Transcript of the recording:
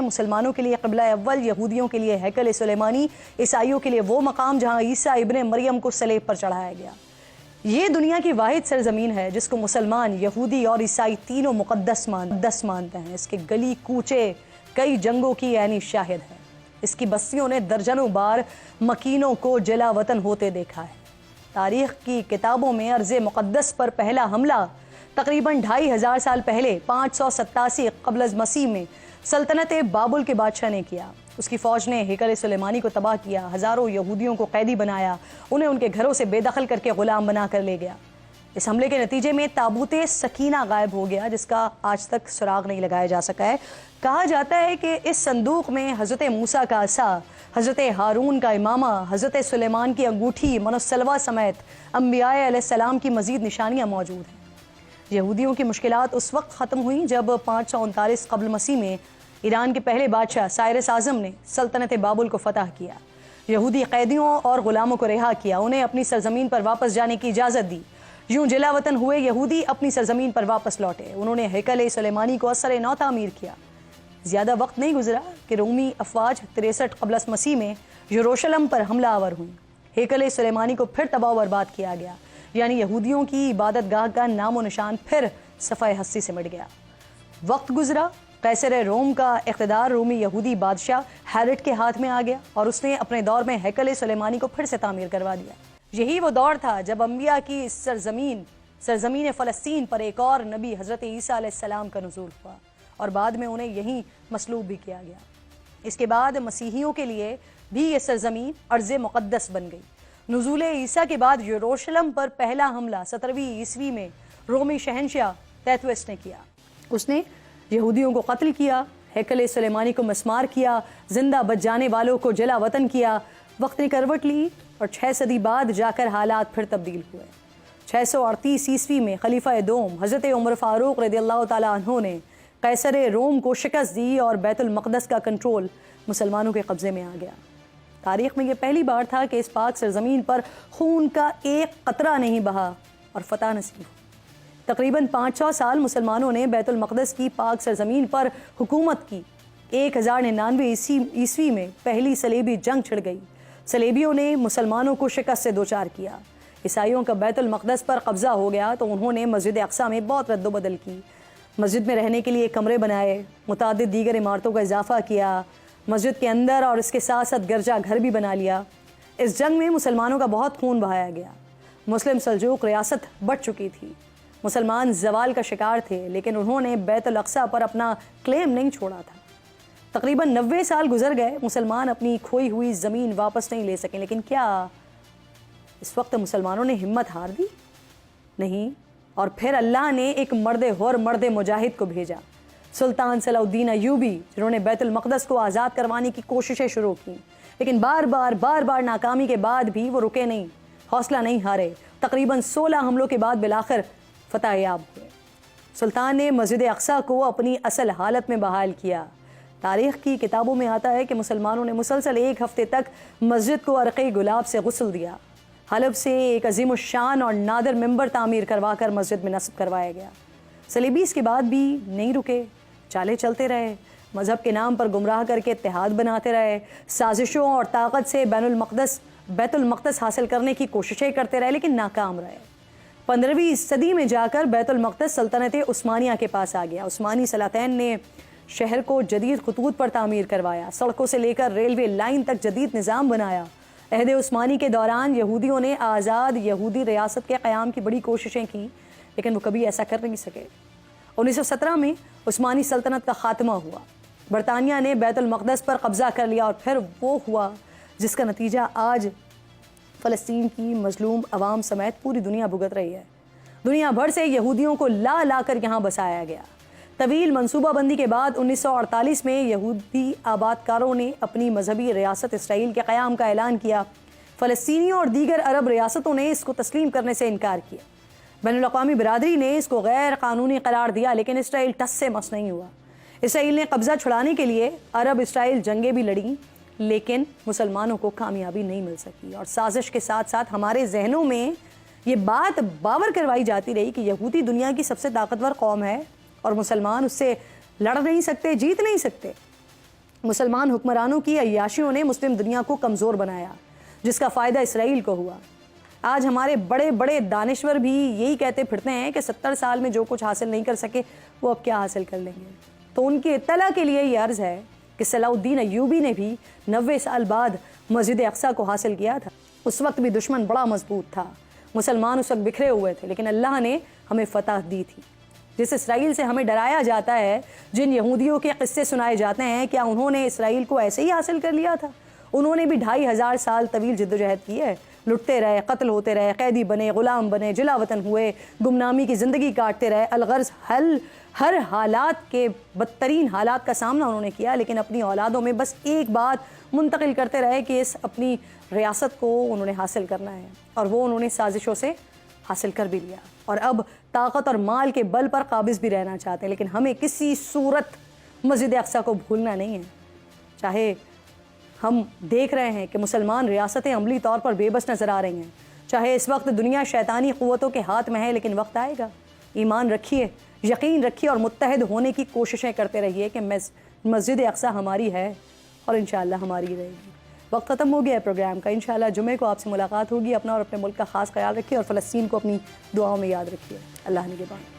مسلمانوں کے لیے قبلہ اول، یہودیوں کے لیے ہیکل سلیمانی، عیسائیوں کے لیے وہ مقام جہاں عیسیٰ ابن مریم کو صلیب پر چڑھایا گیا۔ یہ دنیا کی واحد سرزمین ہے جس کو مسلمان، یہودی اور عیسائی تینوں مقدس مانتے ہیں۔ اس کے گلی کوچے کئی جنگوں کی عینی شاہد ہے۔ اس کی بستیوں نے درجنوں بار مکینوں کو جلا وطن ہوتے دیکھا ہے۔ تاریخ کی کتابوں میں ارض مقدس پر پہلا حملہ تقریباً 2500 سال پہلے 587 قبل از مسیح میں سلطنت بابل کے بادشاہ نے کیا۔ اس کی فوج نے ہیکل سلیمانی کو تباہ کیا، ہزاروں یہودیوں کو قیدی بنایا، انہیں ان کے گھروں سے بے دخل کر کے غلام بنا کر لے گیا۔ اس حملے کے نتیجے میں تابوت سکینہ غائب ہو گیا، جس کا آج تک سراغ نہیں لگایا جا سکا ہے۔ کہا جاتا ہے کہ اس صندوق میں حضرت موسیٰ کا عصا، حضرت ہارون کا امامہ، حضرت سلیمان کی انگوٹھی، منسلوہ سمیت انبیاء علیہ السلام کی مزید نشانیاں موجود ہیں۔ یہودیوں کی مشکلات اس وقت ختم ہوئیں جب 539 قبل مسیح میں ایران کے پہلے بادشاہ سائرس اعظم نے سلطنت بابل کو فتح کیا۔ یہودی قیدیوں اور غلاموں کو رہا کیا، انہیں اپنی سرزمین پر واپس جانے کی اجازت دی۔ یوں جلا وطن ہوئے یہودی اپنی سرزمین پر واپس لوٹے۔ انہوں نے ہیکل سلیمانی کو اثر نو تعمیر کیا۔ زیادہ وقت نہیں گزرا کہ رومی افواج 63 قبل مسیح میں یروشلم پر حملہ آور ہوئیں۔ ہیکل سلیمانی کو پھر تباہ و برباد کیا گیا، یعنی یہودیوں کی عبادت گاہ کا نام و نشان پھر صفحہ ہستی سے مٹ گیا۔ وقت گزرا، قیصر روم کا اقتدار رومی یہودی بادشاہ ہیرڈ کے ہاتھ میں آ گیا اور اس نے اپنے دور میں ہیکل سلیمانی کو پھر سے تعمیر کروا دیا۔ یہی وہ دور تھا جب انبیاء کی سرزمین فلسطین پر ایک اور نبی حضرت عیسیٰ علیہ السلام کا نزول ہوا اور بعد میں انہیں یہیں مصلوب بھی کیا گیا۔ اس کے بعد مسیحیوں کے لیے بھی یہ سرزمین ارض مقدس بن گئی۔ نزول عیسیٰ کے بعد یروشلم پر پہلا حملہ 17ویں عیسوی میں رومی شہنشاہ تیتوس نے کیا۔ اس نے یہودیوں کو قتل کیا، ہیکل سلیمانی کو مسمار کیا، زندہ بچ جانے والوں کو جلا وطن کیا۔ وقت نے کروٹ لی اور 6 صدی بعد جا کر حالات پھر تبدیل ہوئے۔ 638 عیسوی میں خلیفہ دوم حضرت عمر فاروق رضی اللہ تعالیٰ عنہ نے قیصر روم کو شکست دی اور بیت المقدس کا کنٹرول مسلمانوں کے قبضے میں آ گیا۔ تاریخ میں یہ پہلی بار تھا کہ اس پاک سرزمین پر خون کا ایک قطرہ نہیں بہا اور فتح نصیب ہوئی۔ تقریباً 500 سال مسلمانوں نے بیت المقدس کی پاک سرزمین پر حکومت کی۔ 1099 عیسوی میں پہلی صلیبی جنگ چھڑ گئی۔ صلیبیوں نے مسلمانوں کو شکست سے دوچار کیا۔ عیسائیوں کا بیت المقدس پر قبضہ ہو گیا تو انہوں نے مسجد اقصیٰ میں بہت رد و بدل کی۔ مسجد میں رہنے کے لیے کمرے بنائے، متعدد دیگر عمارتوں کا اضافہ کیا، مسجد کے اندر اور اس کے ساتھ ساتھ گرجا گھر بھی بنا لیا۔ اس جنگ میں مسلمانوں کا بہت خون بہایا گیا۔ مسلم سلجوق ریاست بڑھ چکی تھی، مسلمان زوال کا شکار تھے، لیکن انہوں نے بیت الاقصیٰ پر اپنا کلیم نہیں چھوڑا تھا۔ تقریباً 90 سال گزر گئے، مسلمان اپنی کھوئی ہوئی زمین واپس نہیں لے سکیں، لیکن کیا اس وقت مسلمانوں نے ہمت ہار دی؟ نہیں، اور پھر اللہ نے ایک مرد مجاہد کو بھیجا، سلطان صلاح الدین ایوبی، جنہوں نے بیت المقدس کو آزاد کروانے کی کوششیں شروع کی، لیکن بار بار ناکامی کے بعد بھی وہ رکے نہیں، حوصلہ نہیں ہارے۔ تقریباً 16 حملوں کے بعد بالآخر فتح یاب ہوئے۔ سلطان نے مسجد اقصیٰ کو اپنی اصل حالت میں بحال کیا۔ تاریخ کی کتابوں میں آتا ہے کہ مسلمانوں نے مسلسل 1 ہفتے تک مسجد کو عرق گلاب سے غسل دیا۔ حلب سے ایک عظیم الشان اور نادر ممبر تعمیر کروا کر مسجد میں نصب کروایا گیا۔ صلیبی اس کے بعد بھی نہیں رکے، چالے چلتے رہے، مذہب کے نام پر گمراہ کر کے اتحاد بناتے رہے، سازشوں اور طاقت سے بیت المقدس حاصل کرنے کی کوششیں کرتے رہے، لیکن ناکام رہے۔ 15ویں صدی میں جا کر بیت المقدس سلطنت عثمانیہ کے پاس آ گیا۔ عثمانی سلاطین نے شہر کو جدید خطوط پر تعمیر کروایا، سڑکوں سے لے کر ریلوے لائن تک جدید نظام بنایا۔ عہد عثمانی کے دوران یہودیوں نے آزاد یہودی ریاست کے قیام کی بڑی کوششیں کی، لیکن وہ کبھی ایسا کر نہیں سکے۔ 1917 میں عثمانی سلطنت کا خاتمہ ہوا، برطانیہ نے بیت المقدس پر قبضہ کر لیا، اور پھر وہ ہوا جس کا نتیجہ آج فلسطین کی مظلوم عوام سمیت پوری دنیا بھگت رہی ہے۔ دنیا بھر سے یہودیوں کو لا کر یہاں بسایا گیا۔ طویل منصوبہ بندی کے بعد 1948 میں یہودی آبادکاروں نے اپنی مذہبی ریاست اسرائیل کے قیام کا اعلان کیا۔ فلسطینیوں اور دیگر عرب ریاستوں نے اس کو تسلیم کرنے سے انکار کیا۔ بین الاقوامی برادری نے اس کو غیر قانونی قرار دیا، لیکن اسرائیل ٹس سے مس نہیں ہوا۔ اسرائیل نے قبضہ چھڑانے کے لیے عرب اسرائیل جنگیں بھی لڑیں، لیکن مسلمانوں کو کامیابی نہیں مل سکی، اور سازش کے ساتھ ساتھ ہمارے ذہنوں میں یہ بات باور کروائی جاتی رہی کہ یہودی دنیا کی سب سے طاقتور قوم ہے اور مسلمان اس سے لڑ نہیں سکتے، جیت نہیں سکتے۔ مسلمان حکمرانوں کی عیاشیوں نے مسلم دنیا کو کمزور بنایا، جس کا فائدہ اسرائیل کو ہوا۔ آج ہمارے بڑے بڑے دانشور بھی یہی کہتے پھرتے ہیں کہ 70 سال میں جو کچھ حاصل نہیں کر سکے وہ اب کیا حاصل کر لیں گے۔ تو ان کی اطلاع کے لیے یہ عرض ہے کہ صلاح الدین ایوبی نے بھی 90 سال بعد مسجد اقصیٰ کو حاصل کیا تھا۔ اس وقت بھی دشمن بڑا مضبوط تھا، مسلمان اس وقت بکھرے ہوئے تھے، لیکن اللہ نے ہمیں فتح دی تھی۔ جس اسرائیل سے ہمیں ڈرایا جاتا ہے، جن یہودیوں کے قصے سنائے جاتے ہیں، کیا انہوں نے اسرائیل کو ایسے ہی حاصل کر لیا تھا؟ انہوں نے بھی 2500 سال طویل جدوجہد کی ہے، لٹتے رہے، قتل ہوتے رہے، قیدی بنے، غلام بنے، جلا وطن ہوئے، گمنامی کی زندگی کاٹتے رہے، الغرض ہر حالات کے بدترین حالات کا سامنا انہوں نے کیا، لیکن اپنی اولادوں میں بس ایک بات منتقل کرتے رہے کہ اس اپنی ریاست کو انہوں نے حاصل کرنا ہے، اور وہ انہوں نے سازشوں سے حاصل کر بھی لیا، اور اب طاقت اور مال کے بل پر قابض بھی رہنا چاہتے ہیں۔ لیکن ہمیں کسی صورت مسجد اقصیٰ کو بھولنا نہیں ہے۔ چاہے ہم دیکھ رہے ہیں کہ مسلمان ریاستیں عملی طور پر بے بس نظر آ رہی ہیں، چاہے اس وقت دنیا شیطانی قوتوں کے ہاتھ میں ہے، لیکن وقت آئے گا۔ ایمان رکھیے، یقین رکھیے، اور متحد ہونے کی کوششیں کرتے رہیے کہ مسجد اقصیٰ ہماری ہے اور انشاءاللہ ہماری رہے گی۔ وقت ختم ہو گیا ہے پروگرام کا، انشاءاللہ جمعے کو آپ سے ملاقات ہوگی۔ اپنا اور اپنے ملک کا خاص خیال رکھیے، اور فلسطین کو اپنی دعاؤں میں یاد رکھیے۔ اللہ نگہبان۔